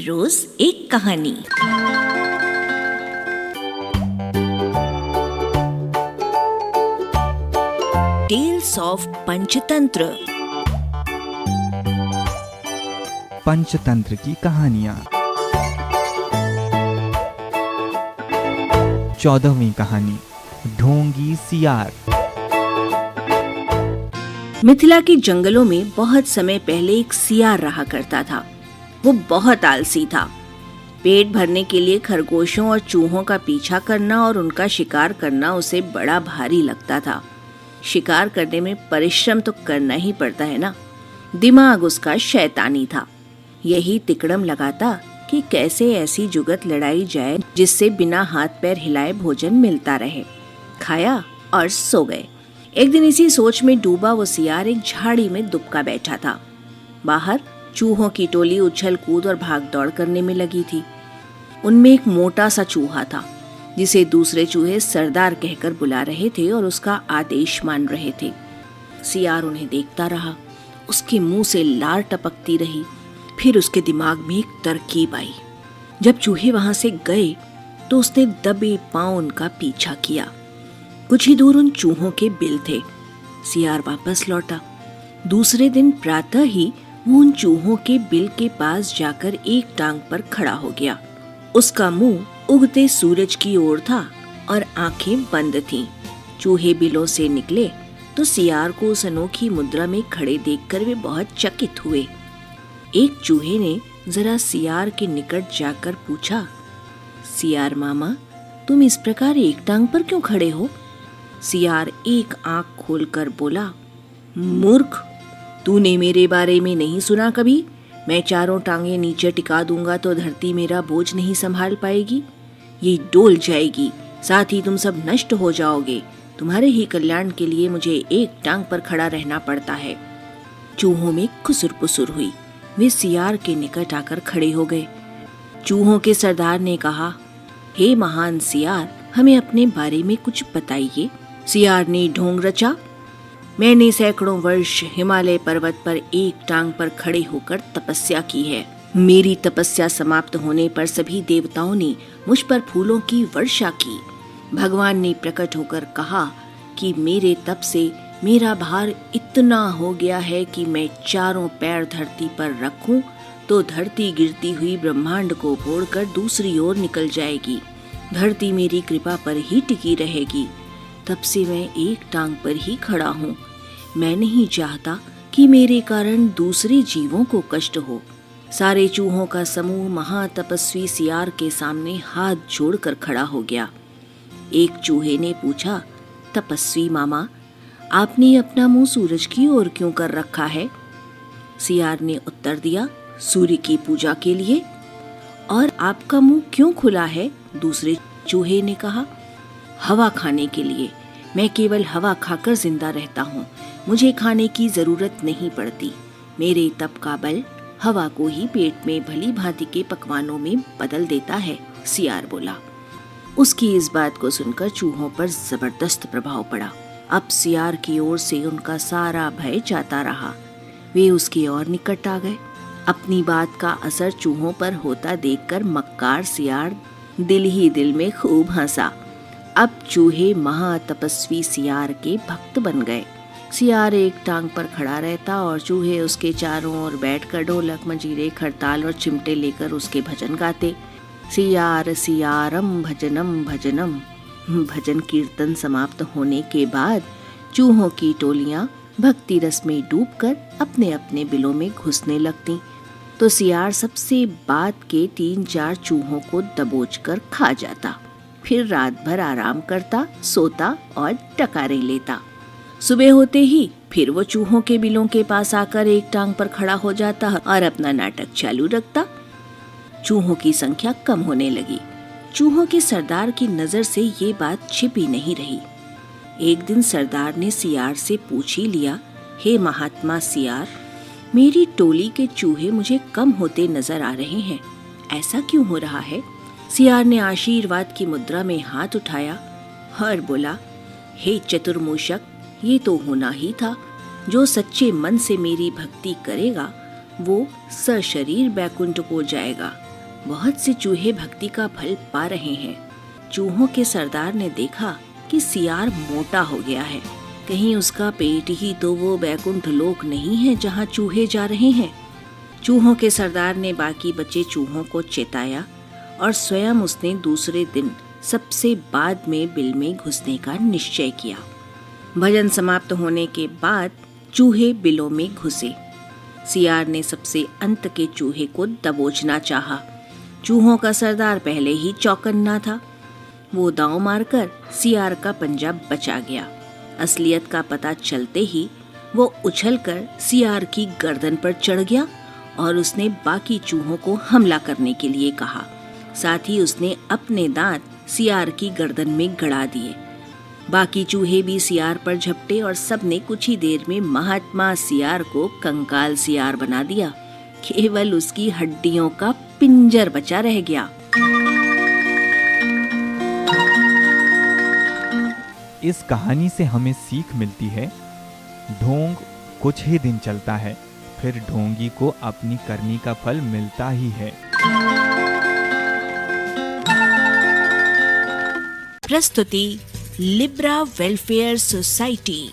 रोज एक कहानी। Tales of Panchatantra. Panchatantra की कहानियां। 14वीं कहानी, ढोंगी सियार। मिथिला के जंगलों में बहुत समय पहले एक सियार रहा करता था। वो बहुत आलसी था। पेट भरने के लिए खरगोशों और चूहों का पीछा करना और उनका शिकार करना उसे बड़ा भारी लगता था। शिकार करने में परिश्रम तो करना ही पड़ता है ना। दिमाग उसका शैतानी था। यही तिकड़म लगाता कि कैसे ऐसी जुगत लड़ाई जाए जिससे बिना हाथ पैर हिलाए भोजन मिलता रहे। खाया और सो गए। एक दिन इसी सोच में डूबा वो सियार एक झाड़ी में दुबका बैठा था। बाहर चूहों की टोली उछल कूद और भाग दौड़ करने में लगी थी। उनमें एक मोटा सा चूहा था जिसे दूसरे चूहे सरदार कहकर बुला रहे थे और उसका आदेश मान रहे थे। सियार उन्हें देखता रहा। उसके मुंह से लार टपकती रही। फिर उसके दिमाग में एक तरकीब आई। जब चूहे वहां से गए तो उसने दबे पांव उनका पीछा किया। कुछ ही दूर उन चूहों के बिल थे। सियार वापस लौटा। दूसरे दिन प्रातः ही वो उन चूहों के बिल के पास जाकर एक टांग पर खड़ा हो गया। उसका मुंह उगते सूरज की ओर था और आंखें बंद थीं। चूहे बिलों से निकले तो सियार को उस अनोखी मुद्रा में खड़े देखकर वे बहुत चकित हुए। एक चूहे ने जरा सियार के निकट जाकर पूछा, सियार मामा, तुम इस प्रकार एक टांग पर क्यों खड़े हो? सियार एक आंख खोलकर बोला, मूर्ख, तूने मेरे बारे में नहीं सुना कभी? मैं चारों टांगे नीचे टिका दूंगा तो धरती मेरा बोझ नहीं संभाल पाएगी। ये डोल जाएगी, साथ ही तुम सब नष्ट हो जाओगे। तुम्हारे ही कल्याण के लिए मुझे एक टांग पर खड़ा रहना पड़ता है। चूहों में खुसुर पुसुर हुई। वे सियार के निकट आकर खड़े हो गए। चूहों के सरदार ने कहा, हे महान सियार, हमें अपने बारे में कुछ बताइए। सियार ने ढोंग रचा। मैंने सैकड़ों वर्ष हिमालय पर्वत पर एक टांग पर खड़े होकर तपस्या की है। मेरी तपस्या समाप्त होने पर सभी देवताओं ने मुझ पर फूलों की वर्षा की। भगवान ने प्रकट होकर कहा कि मेरे तप से मेरा भार इतना हो गया है कि मैं चारों पैर धरती पर रखूं तो धरती गिरती हुई ब्रह्मांड को फोड़कर दूसरी ओर निकल जाएगी। धरती मेरी कृपा पर ही टिकी रहेगी। तब से मैं एक टांग पर ही खड़ा हूँ। मैं नहीं चाहता कि मेरे कारण दूसरे जीवों को कष्ट हो। सारे चूहों का समूह महातपस्वी सियार के सामने हाथ जोड़कर खड़ा हो गया। एक चूहे ने पूछा, तपस्वी मामा, आपने अपना मुंह सूरज की ओर क्यों कर रखा है? सियार ने उत्तर दिया, सूर्य की पूजा के लिए। और आपका मुंह क्यों खुला है? दूसरे चूहे ने कहा, हवा खाने के लिए। मैं केवल हवा खाकर जिंदा रहता हूँ। मुझे खाने की जरूरत नहीं पड़ती। मेरे तप का बल हवा को ही पेट में भली भांति के पकवानों में बदल देता है, सियार बोला। उसकी इस बात को सुनकर चूहों पर जबरदस्त प्रभाव पड़ा। अब सियार की ओर से उनका सारा भय जाता रहा। वे उसकी ओर निकट आ गए। अपनी बात का असर चूहों पर होता देखकर मक्कार सियार दिल ही दिल में खूब हंसा। अब चूहे महातपस्वी सियार के भक्त बन गए। सियार एक टांग पर खड़ा रहता और चूहे उसके चारों ओर बैठकर ढोलक, मंजीरे, खड़ताल और चिमटे लेकर उसके भजन गाते। सियार सियारम भजनम भजनम। भजन कीर्तन समाप्त होने के बाद चूहों की टोलियां भक्ति रस में डूबकर अपने अपने बिलों में घुसने लगती तो सियार सबसे बात के 3-4 चूहों को दबोचकर खा जाता। फिर रात भर आराम करता, सोता और टकारे लेता। सुबह होते ही फिर वो चूहों के बिलों के पास आकर एक टांग पर खड़ा हो जाता और अपना नाटक चालू रखता। चूहों की संख्या कम होने लगी। चूहों के सरदार की नजर से ये बात छिपी नहीं रही। एक दिन सरदार ने सियार से पूछ ही लिया, हे महात्मा सियार, मेरी टोली के चूहे मुझे कम होते नजर आ रहे हैं। ऐसा क्यों हो रहा है? सियार ने आशीर्वाद की मुद्रा में हाथ उठाया और बोला, हे चतुर्मूषक, ये तो होना ही था। जो सच्चे मन से मेरी भक्ति करेगा वो सशरीर बैकुंठ को जाएगा। बहुत से चूहे भक्ति का फल पा रहे हैं। चूहों के सरदार ने देखा कि सियार मोटा हो गया है। कहीं उसका पेट ही तो वो बैकुंठ लोक नहीं है जहाँ चूहे जा रहे हैं। चूहों के सरदार ने बाकी बचे चूहों को चेताया और स्वयं उसने दूसरे दिन सबसे बाद में बिल में घुसने का निश्चय किया। भजन समाप्त होने के बाद चूहे बिलों में घुसे। सियार ने सबसे अंत के चूहे को दबोचना चाहा। चूहों का सरदार पहले ही चौकन्ना था। वो दांव मारकर सियार का पंजा बचा गया। असलियत का पता चलते ही वो उछलकर सियार की गर्दन पर चढ़ गया और उसने बाकी चूहों को हमला करने के लिए कहा। साथ ही उसने अपने दांत सियार की गर्दन में गड़ा दिए। बाकी चूहे भी सियार पर झपटे और सबने कुछ ही देर में महात्मा सियार को कंकाल सियार बना दिया। केवल उसकी हड्डियों का पिंजर बचा रह गया। इस कहानी से हमें सीख मिलती है, ढोंग कुछ ही दिन चलता है, फिर ढोंगी को अपनी करनी का फल मिलता ही है। प्रस्तुति लिब्रा वेलफेयर सोसाइटी।